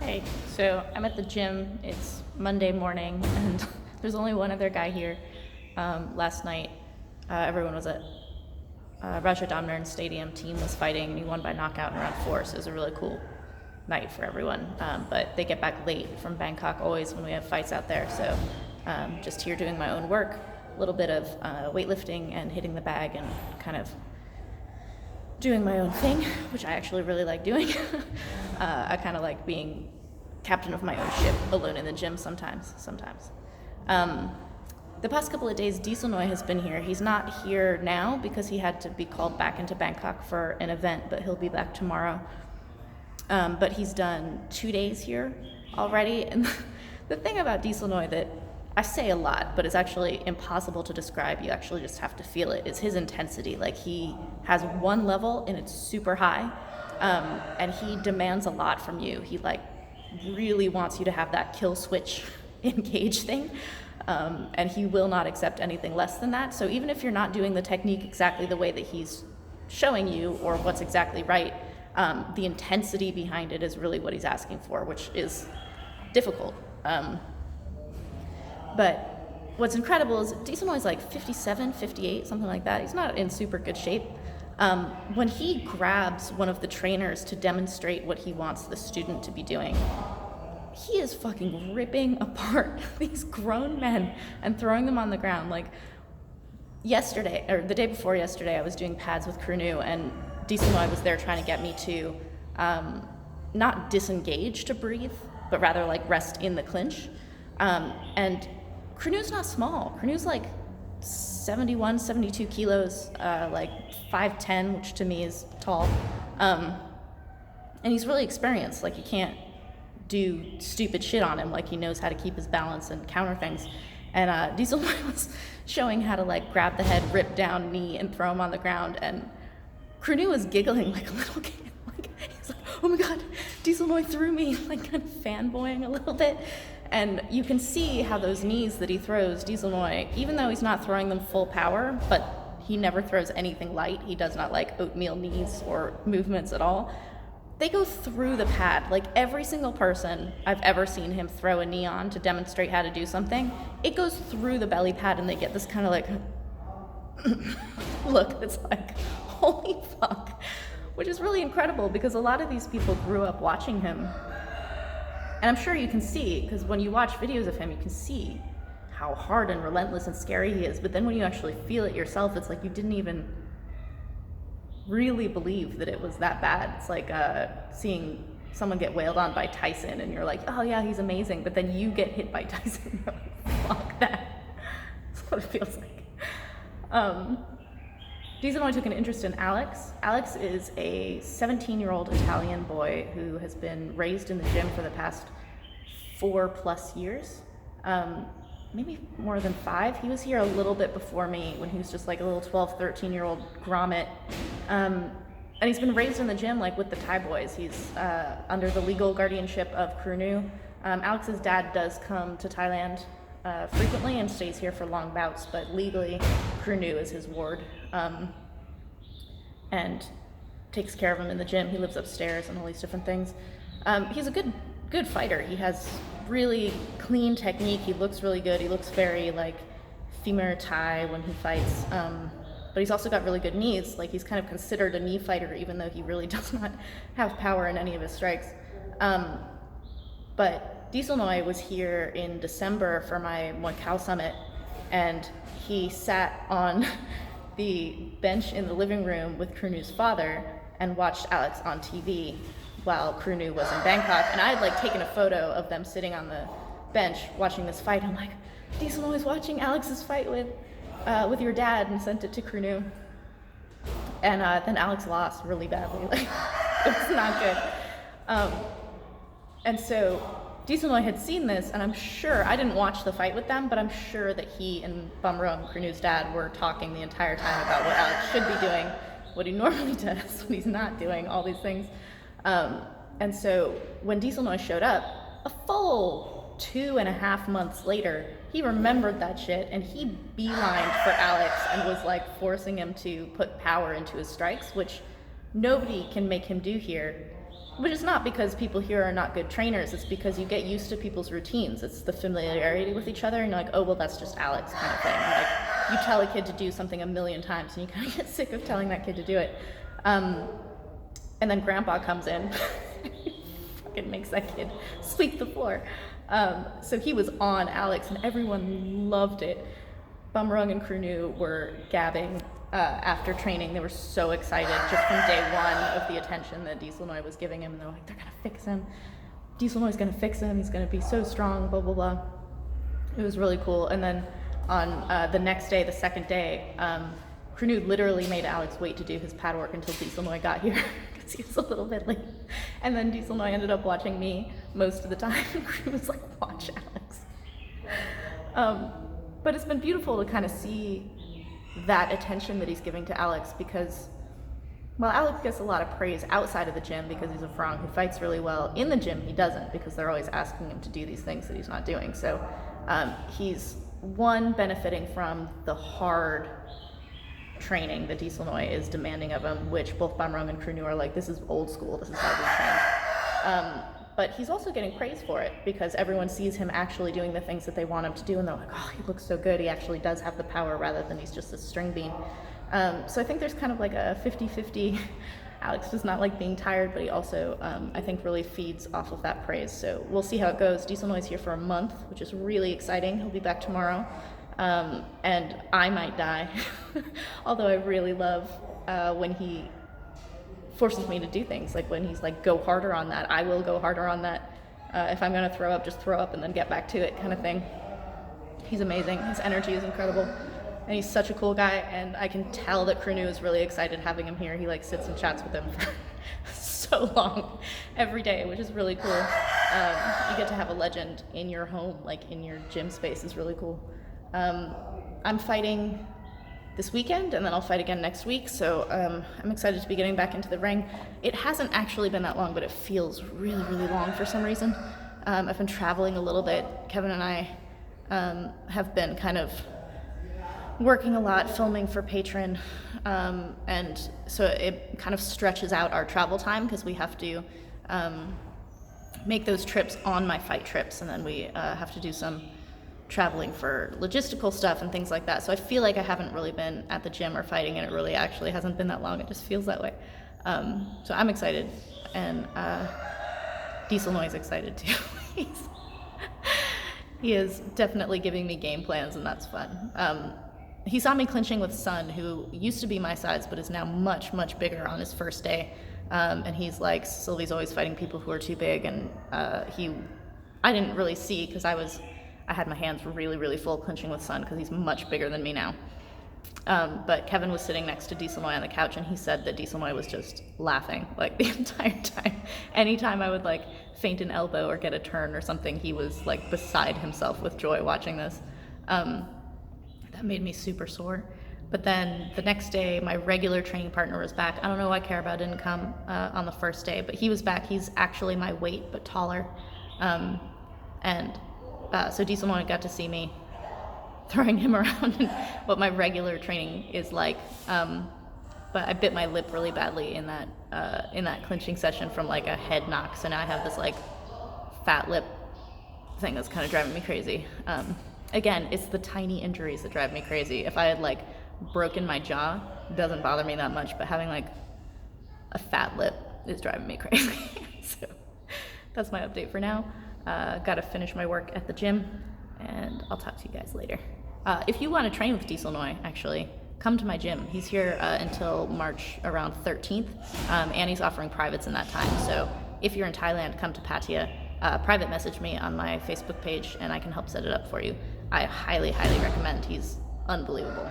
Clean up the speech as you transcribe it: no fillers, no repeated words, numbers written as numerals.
Hey, so I'm at the gym. It's Monday morning, and there's only one other guy here. Last night, everyone was at Raja Damnaran Stadium. Team was fighting, and he won by knockout in round 4, so it was a really cool night for everyone. But they get back late from Bangkok always when we have fights out there, so just here doing my own work, a little bit of weightlifting and hitting the bag and kind of doing my own thing, which I actually really like doing. I kind of like being captain of my own ship, alone in the gym sometimes. The past couple of days, Dieselnoi has been here. He's not here now because he had to be called back into Bangkok for an event, but he'll be back tomorrow. But he's done 2 days here already. And the thing about Dieselnoi that I say a lot, but it's actually impossible to describe, you actually just have to feel it, is his intensity. Like, he has one level and it's super high, and he demands a lot from you. He really wants you to have that kill switch engage thing, and he will not accept anything less than that. So even if you're not doing the technique exactly the way that he's showing you or what's exactly right, the intensity behind it is really what he's asking for, which is difficult. But what's incredible is Dieselnoi is like 57, 58, something like that. He's not in super good shape. When he grabs one of the trainers to demonstrate what he wants the student to be doing, he is fucking ripping apart these grown men and throwing them on the ground. Like yesterday, or the day before yesterday, I was doing pads with Krunu, and Dieselnoi was there trying to get me to not disengage to breathe, but rather like rest in the clinch. And Krenu's not small. Krenu's like 71, 72 kilos, like 5'10", which to me is tall. And he's really experienced. Like, you can't do stupid shit on him. Like, he knows how to keep his balance and counter things. And Dieselnoi was showing how to like grab the head, rip down knee, and throw him on the ground. And Krenu was giggling like a little kid. Like, he's like, oh my God, Dieselnoi threw me, like kind of fanboying a little bit. And you can see how those knees that he throws, Dieselnoi, even though he's not throwing them full power, but he never throws anything light. He does not like oatmeal knees or movements at all. They go through the pad. Like, every single person I've ever seen him throw a knee on to demonstrate how to do something, it goes through the belly pad, and they get this kind of like look that's like, holy fuck, which is really incredible because a lot of these people grew up watching him. And I'm sure you can see, because when you watch videos of him, you can see how hard and relentless and scary he is. But then when you actually feel it yourself, it's like you didn't even really believe that it was that bad. It's like seeing someone get wailed on by Tyson, and you're like, oh yeah, he's amazing. But then you get hit by Tyson, and you're like, fuck that. That's what it feels like. Dieselnoi took an interest in Alex. Alex is a 17-year-old Italian boy who has been raised in the gym for the past 4+ years, maybe more than 5. He was here a little bit before me when he was just like a little 12, 13-year-old grommet. And he's been raised in the gym like with the Thai boys. He's under the legal guardianship of Krunu. Alex's dad does come to Thailand frequently and stays here for long bouts, but legally Krunu is his ward, and takes care of him in the gym. He lives upstairs and all these different things. He's a good fighter. He has really clean technique. He looks really good. He looks very like femur Thai when he fights, but he's also got really good knees. Like, he's kind of considered a knee fighter, even though he really does not have power in any of his strikes. But Dieselnoi was here in December for my Muay Thai summit, and he sat on the bench in the living room with Krenu's father and watched Alex on TV while Krenu was in Bangkok. And I had like taken a photo of them sitting on the bench watching this fight. I'm like, Dieselnoi is watching Alex's fight with your dad, and sent it to Krenu. And then Alex lost really badly. Like, it was not good. And so Dieselnoi had seen this, and I'm sure, I didn't watch the fight with them, but I'm sure that he and Bumrung, Krenu's dad, were talking the entire time about what Alex should be doing, what he normally does, what he's not doing, all these things. And so when Dieselnoi showed up, a full 2.5 months later, he remembered that shit, and he beelined for Alex and was like forcing him to put power into his strikes, which nobody can make him do here. Which is not because people here are not good trainers, it's because you get used to people's routines. It's the familiarity with each other, and you're like, oh, well, that's just Alex kind of thing. Like, you tell a kid to do something a million times, and you kind of get sick of telling that kid to do it. And then Grandpa comes in, fucking makes that kid sweep the floor. So he was on Alex, and everyone loved it. Bumrung and Krunu were gabbing after training. They were so excited just from day one of the attention that Dieselnoi was giving him. And they're like, they're gonna fix him. Dieselnoi's gonna fix him. He's gonna be so strong, blah, blah, blah. It was really cool. And then on the next day, the second day, Krunu literally made Alex wait to do his pad work until Dieselnoi got here because he was a little bit late. And then Dieselnoi ended up watching me most of the time. Krunu was like, watch Alex. But it's been beautiful to kind of see that attention that he's giving to Alex, because, well, Alex gets a lot of praise outside of the gym because he's a Frong who fights really well. In the gym, he doesn't, because they're always asking him to do these things that he's not doing. So he's, one, benefiting from the hard training that Dieselnoi is demanding of him, which both Bumrung and Krunu are like, this is old school, this is how we train. But he's also getting praise for it because everyone sees him actually doing the things that they want him to do, and they're like, oh, he looks so good, he actually does have the power rather than he's just a string bean. So I think there's kind of like a 50-50. Alex does not like being tired, but he also, I think, really feeds off of that praise. So we'll see how it goes. Dieselnoi's here for a month, which is really exciting. He'll be back tomorrow. And I might die, although I really love when he forces me to do things, like when he's like, go harder on that, I will go harder on that. If I'm gonna throw up, just throw up and then get back to it kind of thing. He's amazing, his energy is incredible, and he's such a cool guy, and I can tell that Krunu is really excited having him here. He like sits and chats with him for so long every day, which is really cool. You get to have a legend in your home, like in your gym space, is really cool. I'm fighting this weekend, and then I'll fight again next week, so I'm excited to be getting back into the ring. It hasn't actually been that long, but it feels really, really long for some reason. I've been traveling a little bit. Kevin and I have been kind of working a lot, filming for Patreon, and so it kind of stretches out our travel time because we have to make those trips on my fight trips, and then we have to do some traveling for logistical stuff and things like that. So I feel like I haven't really been at the gym or fighting, and it really actually hasn't been that long. It just feels that way. So I'm excited, and Dieselnoi's excited too. He is definitely giving me game plans, and that's fun. He saw me clinching with Sun, who used to be my size but is now much, much bigger on his first day. And he's like, Sylvie's always fighting people who are too big, and I didn't really see because I had my hands really, really full clinching with Sun because he's much bigger than me now. But Kevin was sitting next to Dieselnoi on the couch, and he said that Dieselnoi was just laughing like the entire time. Anytime I would like feint an elbow or get a turn or something, he was like beside himself with joy watching this. That made me super sore. But then the next day, my regular training partner was back. I don't know why Carabao didn't come on the first day, but he was back. He's actually my weight, but taller. So Dieselnoi got to see me throwing him around and what my regular training is like. But I bit my lip really badly in that clinching session from like a head knock. So now I have this like fat lip thing that's kind of driving me crazy. Again, it's the tiny injuries that drive me crazy. If I had like broken my jaw, it doesn't bother me that much, but having like a fat lip is driving me crazy. So that's my update for now. Gotta finish my work at the gym, and I'll talk to you guys later. If you want to train with Dieselnoi, actually, come to my gym. He's here until March around 13th, and he's offering privates in that time. So if you're in Thailand, come to Pattaya. Private message me on my Facebook page, and I can help set it up for you. I highly, highly recommend. He's unbelievable.